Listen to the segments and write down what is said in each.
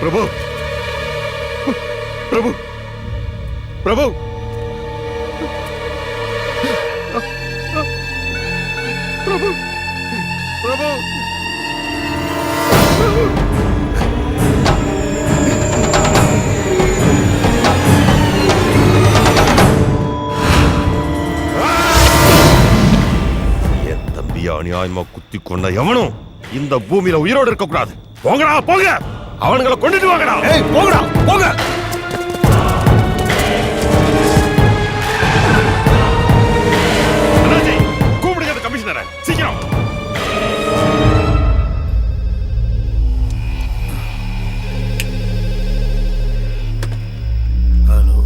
பிரபு பிரபு பிரபு பிரபு பிரபு என் தம்பியை அநியாயமா குத்தி கொண்ட எவனும் இந்த பூமியில உயிரோடு இருக்க கூடாது. போங்கடா போங்க, அவனுங்களை கொண்டுட்டு வாங்கடா. போங்கடா போங்க. கூப்பிடுங்க கமிஷனரை சீக்கிரம். ஹலோ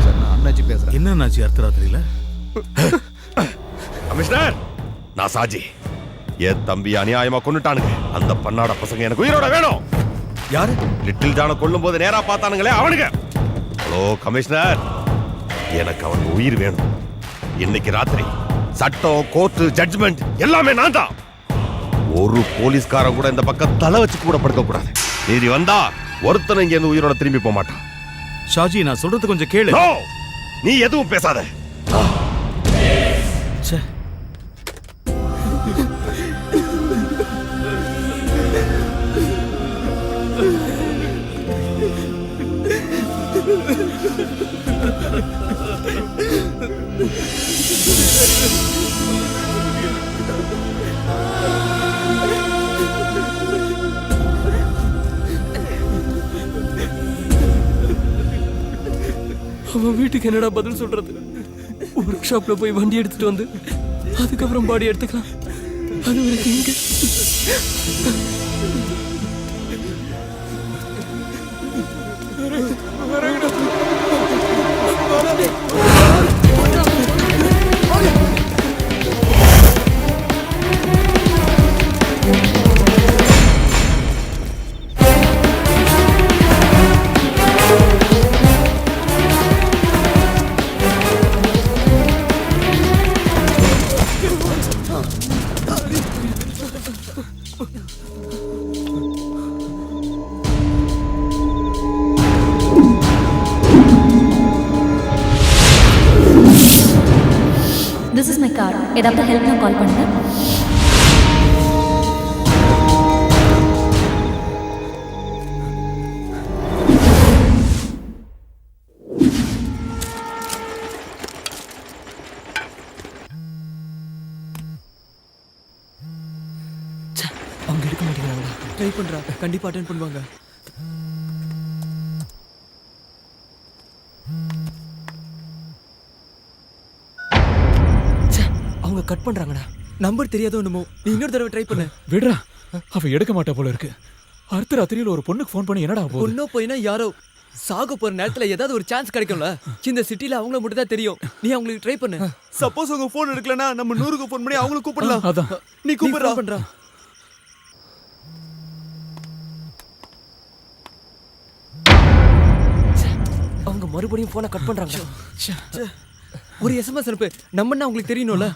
சார், நான் அண்ணாச்சி பேசுறேன். என்ன அண்ணாச்சி அர்த்தராத்திரியில? கமிஷனர், நான் சாஜி. என் தம்பி அநியாயமா கொண்டுட்டானுங்க. அந்த பன்னாட பசங்க எனக்கு உயிரோட வேணும். யாரு? லிட்டில் ஜான கொல்லும் போது நேரா பார்த்தானுங்களே அவனுங்க. ஹலோ கமிஷனர், எனக்கு அவன் உயிர் வேணும். இன்னைக்கு ராத்திரி சட்டம், கோர்ட்டு, ஜட்ஜ்மெண்ட் எல்லாமே நான் தான். ஒரு போலீஸ்காரன் கூட இந்த பக்கம் தலை வச்சு கூட படுக்க கூடாது. நீதி வந்தா ஒருத்தனை இங்க இருந்து உயிரோட திரும்பி போக மாட்டான். ஷாஜி, நான் சொல்றது கொஞ்சம் கேளு. நீ எதுவும் பேசாத. அவன் வீட்டுக்கு என்னடா பதில் சொல்றது? ஒர்க் ஷாப்ல போய் வண்டி எடுத்துட்டு வந்து அதுக்கப்புறம் பாடி எடுத்துக்கலாம். அது வரைக்கும் இங்க This is my car. ஏதாவது ஹெல்ப்னா கால் பண்ணுங்க. அவங்க எடுக்க மாட்டேங்கிறாங்களா? ட்ரை பண்றா, கண்டிப்பா அட்டெண்ட் பண்ணுவாங்க. அவங்க கட் பண்றாங்கடா. நம்பர் தெரியாதோ என்னமோ. நீ இன்னொரு தடவை ட்ரை பண்ணு. விடுறா, அவ எடுக்க மாட்டா போல இருக்கு. அர்த்தராத்திரியில ஒரு பொண்ணுக்கு ஃபோன் பண்ணி என்னடா போகுது? பொண்ணோ போயினா யாரோ சாக போற நேரத்துல ஏதாவது ஒரு சான்ஸ் கிடைக்கும்ல. இந்த சிட்டில அவங்கள மட்டும் தான் தெரியும். நீ அவங்களுக்கு ட்ரை பண்ணு. சப்போஸ் அவங்க போன் எடுக்கலனா நம்ம 100க்கு ஃபோன் பண்ணி அவங்கள கூப்பிடலாம். அதான் நீ கூப்பிடுறா. அவங்க மறுபடியும் போனை கட் பண்றாங்க. ஒரு எஸ்எம்எஸ் அனுப்பு. நம்மன்னா உங்களுக்கு தெரியணும்ல.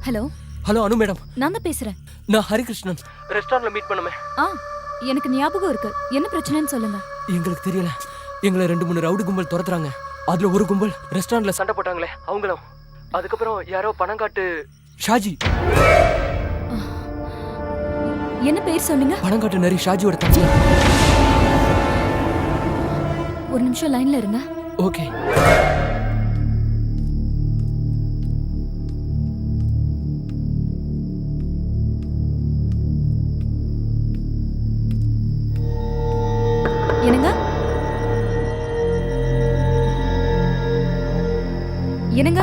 ஹலோ ஹலோ அனு மேடம், நான் தான் பேசுறேன். நான் ஹரிகிருஷ்ணன். ரெஸ்டாரண்ட்ல மீட் பண்ணுமே. எனக்கு ஞாபகம் இருக்கு. என்ன பிரச்சனைன்னு சொல்லுங்க. எங்களுக்கு தெரியல. எங்களை 2-3 ரவுடி கும்பல் துரத்துறாங்க. அதுல ஒரு கும்பல் ரெஸ்டாரண்ட்ல சண்டை போட்டாங்களே அவங்களும். அதுக்கப்புறம் யாரோ பணங்காட்டு ஷாஜி. என்ன பேர் சொன்னீங்க? பணங்காட்டு நரி ஷாஜியோட தம்பி. ஒரு நிமிஷம் லைன்ல இருங்க. ஓகே. என்னங்க? என்னங்க?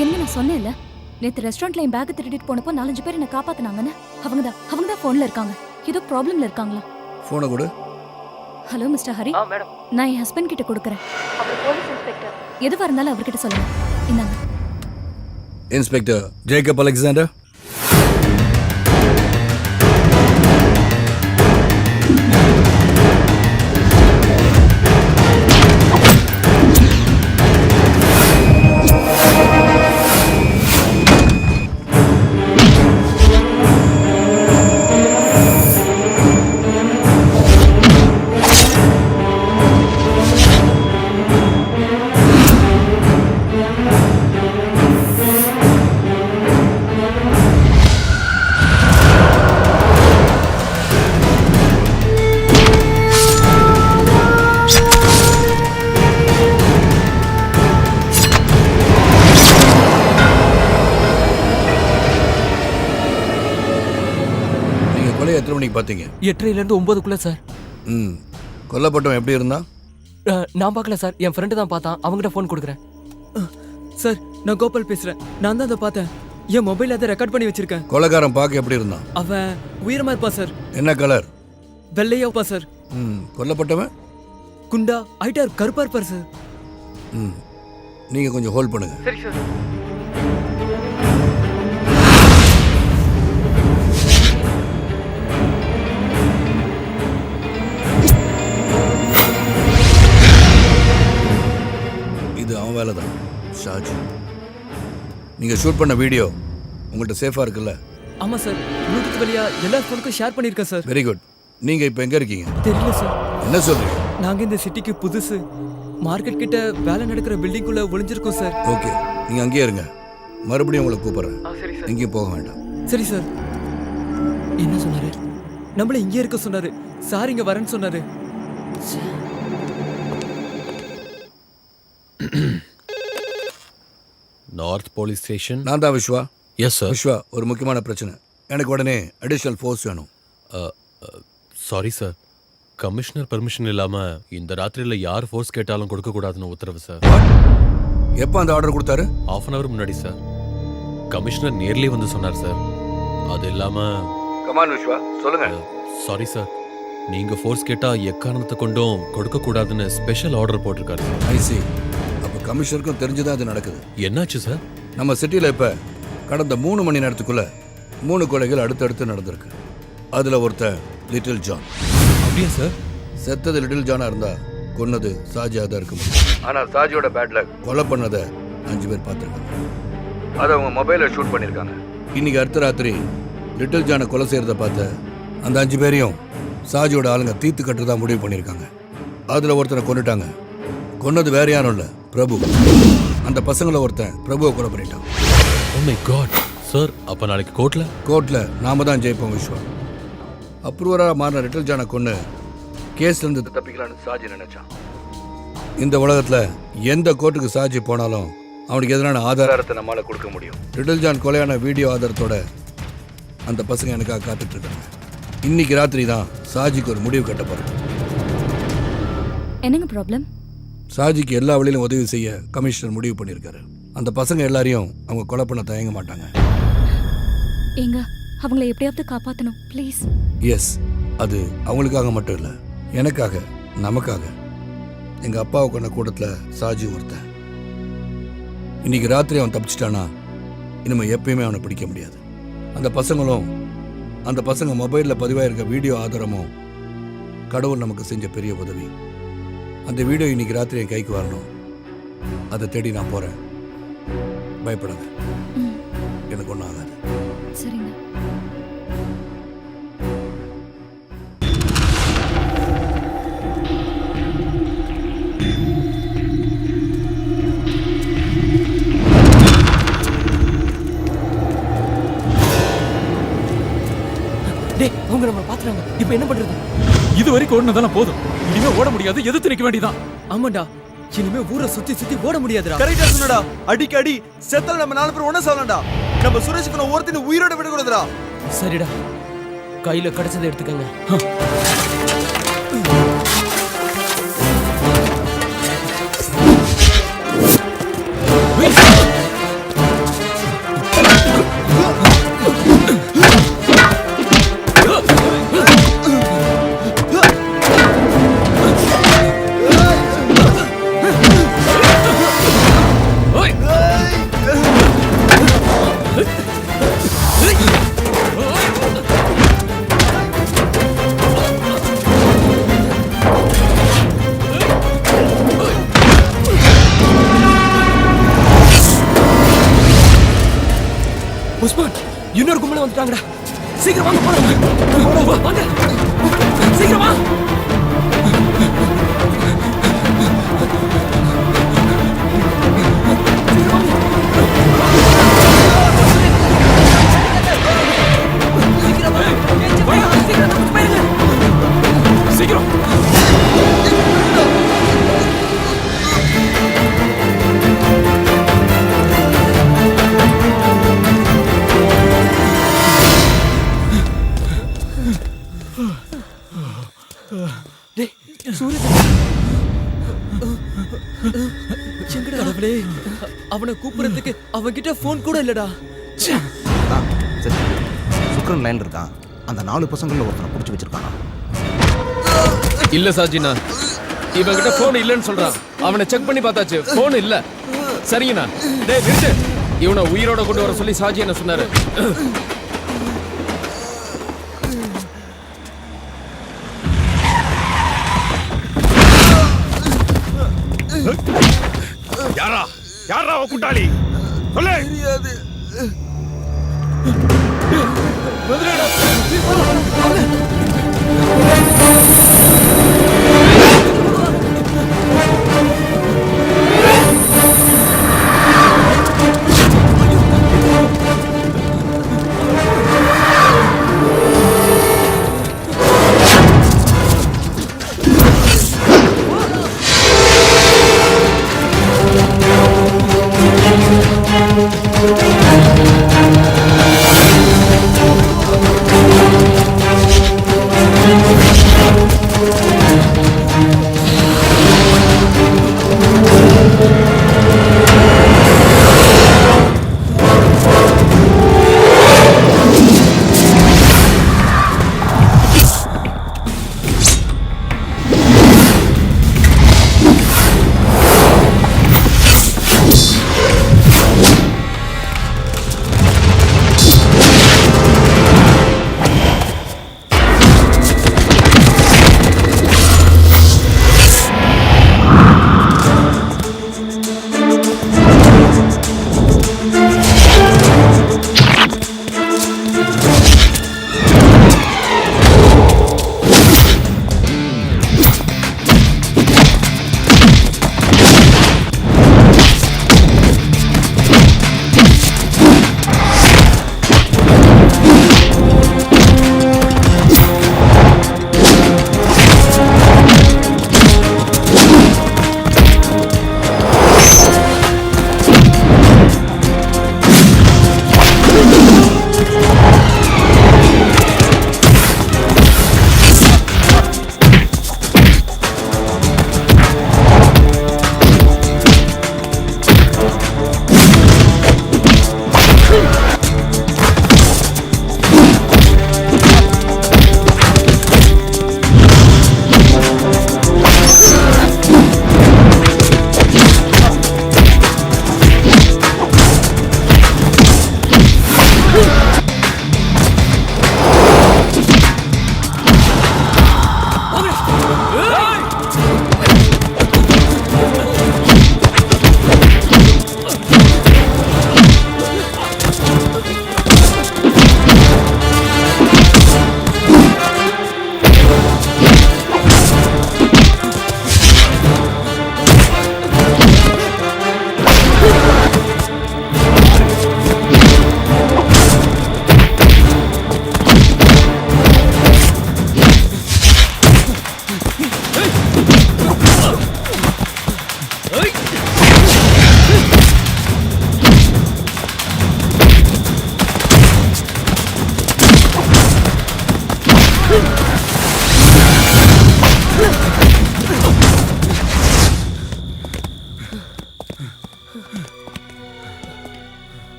என்ன நான் சொன்னேன்ல, நேத்து ரெஸ்டாரண்ட்ல என் பேக் திருடிட்டு போனப்போ 4-5 பேர் என்ன காப்பாத்துனாங்கன்னு அவங்க தான் போன்ல இருக்காங்க. ஏதோ ப்ராப்ளம்ல இருக்காங்களா? போனை கொடு. Hello mister Hari, madam. நான் என் ஹஸ்பண்ட் கிட்ட கொடுக்குறேன். அவர் போலீஸ் இன்ஸ்பெக்டர். எதுவா இருந்தாலும் அவர்கிட்ட சொல்லுங்க. இந்தாங்க. Inspector Jacob Alexander. எத்தனை மணிக்கு பார்த்தீங்க? 8:30 to 9 சார். கொல்லப்பட்டவன் எப்படி இருந்தான்? நான் பார்க்கல சார், என் ஃப்ரெண்டு தான் பார்த்தான். அவங்ககிட்ட ஃபோன் கொடுக்குறேன். சார் நான் கோபால் பேசுறேன். நான் தான் அதை பார்த்தேன். என் மொபைல் அதை ரெக்கார்ட் பண்ணி வச்சிருக்கேன். கொலைகாரன் பார்க்க எப்படி இருந்தான்? அவன் உயரமா இருப்பான் சார். என்ன கலர்? வெள்ளையா இருப்பான் சார். கொல்லப்பட்டவன் குண்டா ஹைட்டா கருப்பா இருப்பார் சார். நீங்க கொஞ்சம் ஹோல்ட் பண்ணுங்க. சரி சார். இது அவன் வேலை தான் ஷாஜி. நீங்க ஷூட் பண்ண வீடியோ உங்கள்கிட்ட சேஃபா இருக்குல்ல? ஆமா சார், ப்ளூடூத் வழியா எல்லா ஃபோனுக்கும் ஷேர் பண்ணியிருக்கேன் சார். Very good. நீங்க இப்போ எங்க இருக்கீங்க? தெரியல சார். என்ன சொல்றீங்க? நாங்க இந்த சிட்டிக்கு புதுசு. மார்க்கெட் கிட்ட வேலை நடக்கிற பில்டிங்குள்ள ஒளிஞ்சிருக்கோம் சார். ஓகே, நீங்க அங்கேயே இருங்க. மறுபடியும் உங்களை கூப்பிடுறேன். சரி சார். எங்கேயும் போக வேண்டாம். சரி சார். என்ன சொன்னாரு? நம்மள இங்கே இருக்க சொன்னாரு சார். இங்க வரேன்னு சொன்னாரு. North police station. நான் தான் விஸ்வா. Yes sir. விஸ்வா, ஒரு முக்கியமான பிரச்சனை. எனக்கு உடனே அடிஷனல் ஃபோர்ஸ் வேணும். சாரி சார், கமிஷனர் பெர்மிஷன் இல்லாம இந்த ராத்திரியில யார் ஃபோர்ஸ் கேட்டாலும் கொடுக்க கூடாதுன்னு உத்தரவு சார். எப்போ அந்த ஆர்டர் கொடுத்தாரு? ½ அன் அவர் முன்னாடி சார். கமிஷனர் நேர்லயே வந்து சொன்னார் சார். அது இல்லாம கமான் விஸ்வா, சொல்லுங்க. சாரி சார், நீங்க ஃபோர்ஸ் கேட்டா எக்காரணத்தை கொண்டும் கொடுக்க கூடாதுன்னு ஸ்பெஷல் ஆர்டர் போட்டிருக்காரு சார். ஐ சி. அப்போ கமிஷனருக்கும் தெரிஞ்சுதான் அது நடக்குது. என்னாச்சு சார்? நம்ம சிட்டியில் இப்போ கடந்த 3 மணி நேரத்துக்குள்ள 3 கொலைகள் அடுத்தடுத்து நடந்திருக்கு. அதில் ஒருத்தன் லிட்டில் ஜான். அப்படியா சார்? செத்தது லிட்டில் ஜானா இருந்தா கொன்னது சாஜியா தான் இருக்க முடியும். ஆனால் சாஜியோட பேட்ல கொலை பண்ணதை 5 பேர் பார்த்துருக்காங்க. அதை அவங்க மொபைலில் ஷூட் பண்ணியிருக்காங்க. இன்னைக்கு அடுத்த ராத்திரி லிட்டில் ஜானை கொலை செய்யறத பார்த்த அந்த 5 பேரையும் சாஜியோட ஆளுங்க தீர்த்து கட்டுறதா முடிவு பண்ணியிருக்காங்க. அதில் ஒருத்தனை கொண்டுட்டாங்க. கொன்னது வேற யாரும் இல்லை, பிரபு. அந்த பசங்களை ஒருத்தன் பிரபுவை கொலை பண்ணிட்டான். ஓ மை காட் சார், அப்ப நாளைக்கு கோர்ட்ல நாம தான் ஜெயிப்போம் விஸ்வா. அப்ரூவராக மாறின லிட்டில் ஜானை கொண்டு கேஸ்லேருந்து தப்பிக்கலான்னு சாஜி நினைச்சான். இந்த உலகத்தில் எந்த கோர்ட்டுக்கு சாஜி போனாலும் அவனுக்கு எதிரான ஆதாரத்தை நம்மளால கொடுக்க முடியும். லிட்டில் ஜான் கொலையான வீடியோ ஆதாரத்தோட அந்த பசங்க எனக்காக காத்துட்டு இருக்காங்க. இன்னைக்கு ராத்திரி தான் சாஜிக்கு ஒரு முடிவு கட்டப்படும். என்னங்க ப்ராப்ளம்? சாஜிக்கு எல்லா வழியிலும் உதவி செய்ய கமிஷனர் முடிவு பண்ணியிருக்காரு. அந்த பசங்க எல்லாரையும் அவங்க கொலை பண்ண தயங்க மாட்டாங்க. ஏங்க, அவங்கள எப்படியாவது காப்பாற்றணும் ப்ளீஸ். எஸ், அது அவங்களுக்காக மட்டும் இல்லை, எனக்காக, நமக்காக. எங்கள் அப்பாவை கொண்ட கூட்டத்தில் சாஜி ஒருத்தன். இன்னைக்கு ராத்திரி அவன் தப்பிச்சிட்டானா இனிமேல் எப்பயுமே அவனை பிடிக்க முடியாது. அந்த பசங்க மொபைலில் பதிவாயிருக்க வீடியோ ஆதாரமும் கடவுள் நமக்கு செஞ்ச பெரிய உதவி. அந்த வீடியோ இன்னைக்கு ராத்திரி என் கைக்கு வரணும். அதை தேடி நான் போகிறேன். பயப்படாத, எனக்கு ஒன்றும் ஆகாது. சரிங்க. டேய், அவங்க நம்ம பாத்துறாங்க. இப்போ என்ன பண்றது? இது வரைக்கும் ஓடுனதெல்லாம் போதும். இனிமே ஓட முடியாது, எதிர்த்து நிக்க வேண்டியதான். ஆமாண்டா, இனிமே ஊரை சுத்தி ஓட முடியாதுடா. கரெக்டா சொன்னடா. அடிக்கடி செத்தல நம்ம 4 பேர் ஒண்ணா சாவலாம்டா. நம்ம சுரேஷுக்கு நான் ஒருத்தனை உயிரோட விட கூடாதுடா. சரிடா, கையில கிடைச்சதை எடுத்துக்கங்க. உஸ்மான் இன்னொரு கும்பல வந்துட்டாங்கடா. சீக்கிரம் வாங்க போலாம். வாங்க சீக்கிரம் வா. சீக்கிரம் கடவுளே, அவனை கூப்பிடுறதுக்கு அவன்கிட்ட போன் கூட இல்லடா. சுக்ரன் லைன் இருக்கான். அந்த 4 பசங்கள ஒருத்தனை புடிச்சு வச்சிருக்கானா? இல்ல சாஜினா, இவங்கிட்ட போன் இல்லைன்னு சொல்றான். அவனை செக் பண்ணி பார்த்தாச்சு, போன் இல்ல. சரிங்கண்ணா. டேய் நிறுத்து. இவனை உயிரோட கொண்டு வர சொல்லி சாஜி என்ன சொன்னாரு. யாரா யாரா அவ கூட்டாளி சொல்லு. தெரியாது.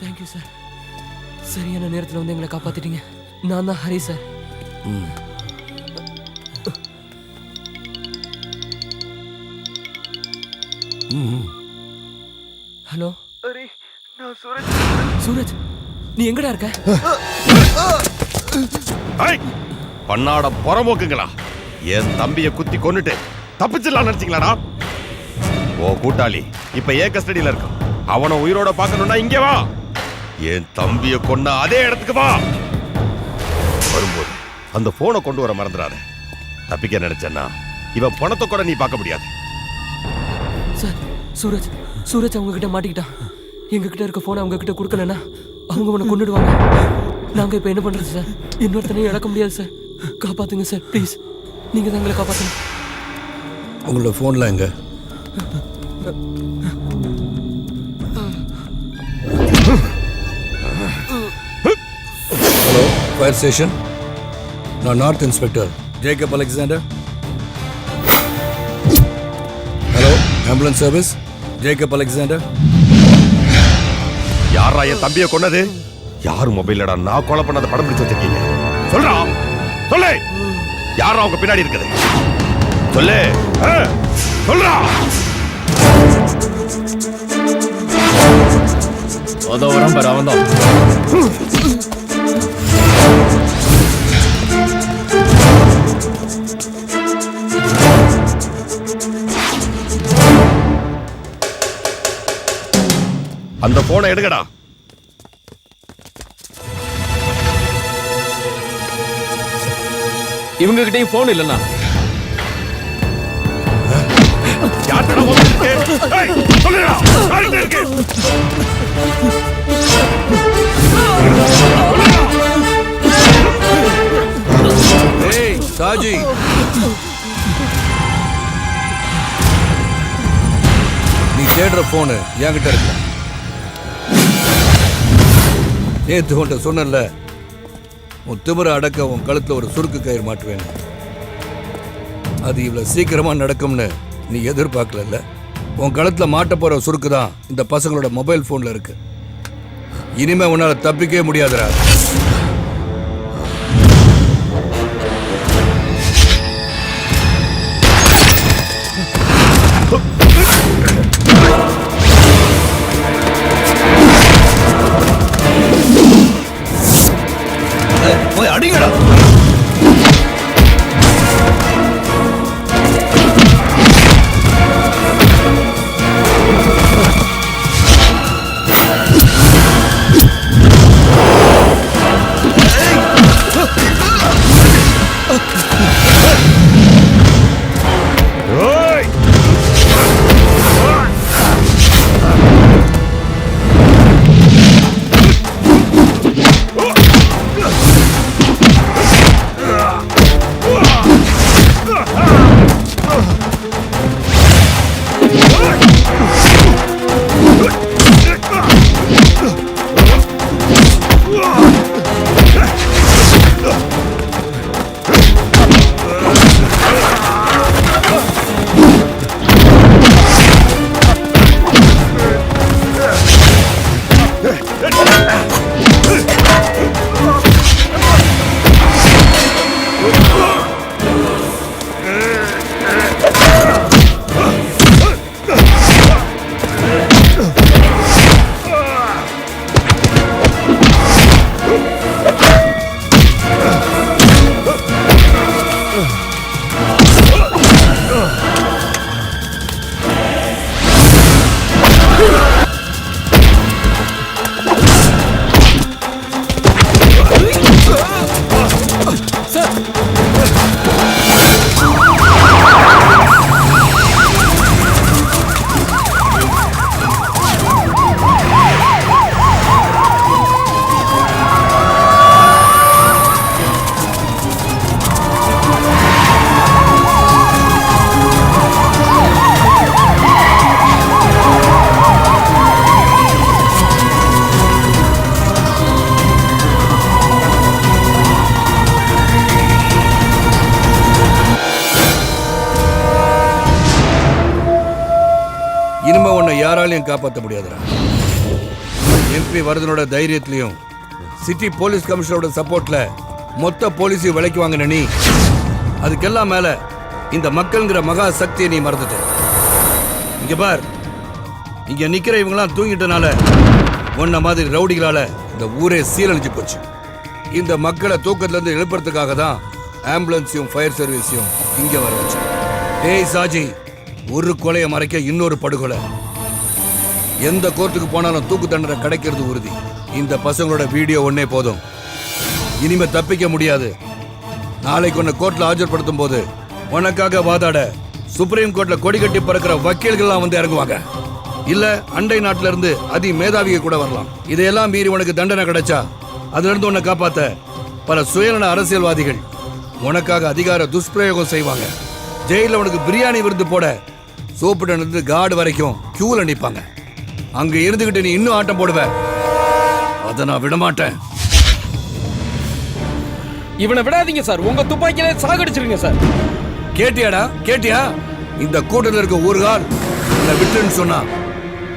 Thank you sir. சரியான நேரத்தில் வந்து எங்களை காப்பாத்திட்டீங்க. நான் தான் ஹரி சார். ஹலோ ஹரி, நான் சூரஜ். சூரஜ், நீ எங்கடா இருக்க? பண்ணாட புறம்போக்குங்களா, என் தம்பிய குத்தி கொன்னுட்டு தப்பிச்சிடலாம் நினைச்சீங்களாடா? ஓ கூட்டாளி இப்ப ஏன் கஸ்டடியில இருக்கான். அவனை உயிரோட பார்க்கணும்னா இங்கே வா. என் தம்பிய கொன்ன அதே இடத்துக்கு வா. வரும்போது அந்த போனை கொண்டு வர மறந்துடாத. தப்பிக்க நினைச்சேன்னா இவன் பணத்தை கூட நீ பார்க்க முடியாது. சார், சூரஜ் அவங்க கிட்ட மாட்டிக்கிட்டான். எங்க கிட்ட இருக்க போனை அவங்க கிட்ட கொடுக்கலன்னா அவங்க உன்னை கொன்னுடுவாங்க. நாங்க இப்ப என்ன பண்றது சார்? இன்னொருத்தனையும் இழக்க முடியாது சார். காப்பாத்துங்க சார், ப்ளீஸ். நீங்க தான் எங்களை காப்பாத்துங்க. உங்களோட ஃபோன்ல எங்க? Hello, fire station. நான் north inspector Jacob Alexander. Hello, ambulance service Jacob Alexander. யாரா என் தம்பிய கொன்னது? யார் மொபைல்லடா நான் கொலை பண்ணாத படம் பிடிச்சு வச்சிருக்கீங்க? சொல்றா, சொல்லு. யாரா அவங்க பின்னாடி இருக்குது? சொல்லு, சொல்றா. அதோ வரான் பாரு, அவன் தான். அந்த போனை எடுக்கடா. இவங்க கிட்டயும் போன் இல்லைண்ணா. யார்கிட்ட போன் இருக்கு? ஏய், சொல்லுடா, யார்கிட்ட இருக்கு? ஏய் சாஜி, நீ தேடுற போனு என்கிட்ட இருக்கு. நேத்து உன்ட்ட சொன்னல, உன் திமிர அடக்க உன் கழுத்துல ஒரு சுருக்கு கயிறு மாட்டுவேன். அது இவ்வளவு சீக்கிரமா நடக்கும்னு நீ எதிர்பார்க்கல. உன் கழுத்துல மாட்ட போற சுருக்கு தான் இந்த பசங்களோட மொபைல் போன்ல இருக்கு. இனிமே உன்னால தப்பிக்கவே முடியாதுடா. போய் அடிங்கடா. இனிமே உன்னை யாராலையும் காப்பாற்ற முடியாதுடா. எம்பி வரதனோட தைரியத்திலையும் சிட்டி போலீஸ் கமிஷனரோட சப்போர்ட்ல மொத்த போலீஸையும் விலைக்கு வாங்கின நீ, அதுக்கெல்லாம் மேல இந்த மக்கள்ங்கிற மகா சக்தியை நீ மறந்துட்ட. இங்க பார், இங்க நிக்கிற இவங்கெல்லாம் தூங்கிட்டனால உன்ன மாதிரி ரவுடிகளால இந்த ஊரே சீரழிஞ்சு போச்சு. இந்த மக்களை தூக்கத்துல இருந்து எழுப்புறதுக்காக தான் ஆம்புலன்ஸையும் ஃபயர் சர்வீஸையும் இங்க வர வச்சு. ஏய் சாஜி, ஒரு கொலையை மறைக்க இன்னொரு படுகொலை. எந்த கோர்ட்டுக்கு போனாலும் தூக்கு தண்டனை கிடைக்கிறது உறுதி. இந்த பசங்களோட வீடியோ ஒன்னே போதும். இனிமே தப்பிக்க முடியாது. நாளைக்கு உன்னை கோர்ட்ல ஆஜர்படுத்தும் போது உனக்காக வாதாட சுப்ரீம் கோர்ட்ல கொடி கட்டி பறக்கிற வக்கீல்கள்லாம் வந்து இறங்குவாங்க. இல்ல அண்டை நாட்டுல இருந்து அதி மேதாவிக கூட வரலாம். இதையெல்லாம் மீறி உனக்கு தண்டனை கிடைச்சா அதுல இருந்து உன்னை காப்பாத்த பல சுயநல அரசியல்வாதிகள் உனக்காக அதிகார துஷ்பிரயோகம் செய்வாங்க. ஜெயில உனக்கு பிரியாணி விருந்து போட சூப்பர்டன் இருந்து கார்டு வரைக்கும் கியூல நிப்பாங்க. அங்க இருந்துகிட்டு நீ இன்னும் ஆட்டம் போடுவ. அதை நான் விடமாட்டேன். இவனை விடாதீங்க சார், உங்க துப்பாக்கியிலே சாகடிச்சிருங்க சார். கேட்டியாடா கேட்டியா? இந்த கூட்டத்தில் இருக்க ஒரு கால் உன்னை விட்டுன்னு சொன்னா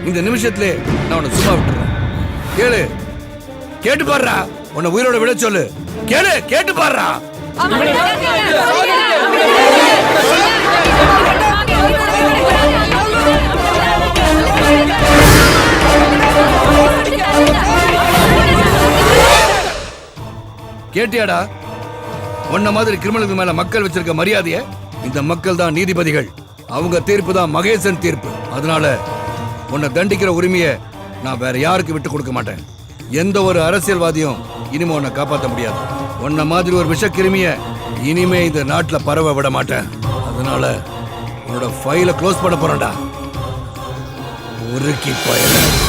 இந்த நிமிஷத்திலே நான் உன்னை சும்மா விட்டுறேன். கேளு, கேட்டு பாடுறா. உன்னை உயிரோட விட சொல்லு. கேளு, கேட்டு பாடுறா. கேட்டியாடா? உன்ன மாதிரி கிரிமினலுக்கு மேல மக்கள் வச்சிருக்க மரியாதைய இந்த மக்கள் தான் நீதிபதிகள். அவங்க தீர்ப்பு தான் மகேசன் தீர்ப்பு. அதனால உன்னை தண்டிக்கிற உரிமையை நான் வேற யாருக்கு விட்டு கொடுக்க மாட்டேன். எந்த ஒரு அரசியல்வாதியும் இனிமே உன்னை காப்பாற்ற முடியாது. உன்ன மாதிரி ஒரு விஷ கிருமிய இனிமே இந்த நாட்டுல பரவ விட மாட்டேன். அதனால உன்னோட ஃபைலை க்ளோஸ் பண்ண போறேன்டா. உருக்கி பயல.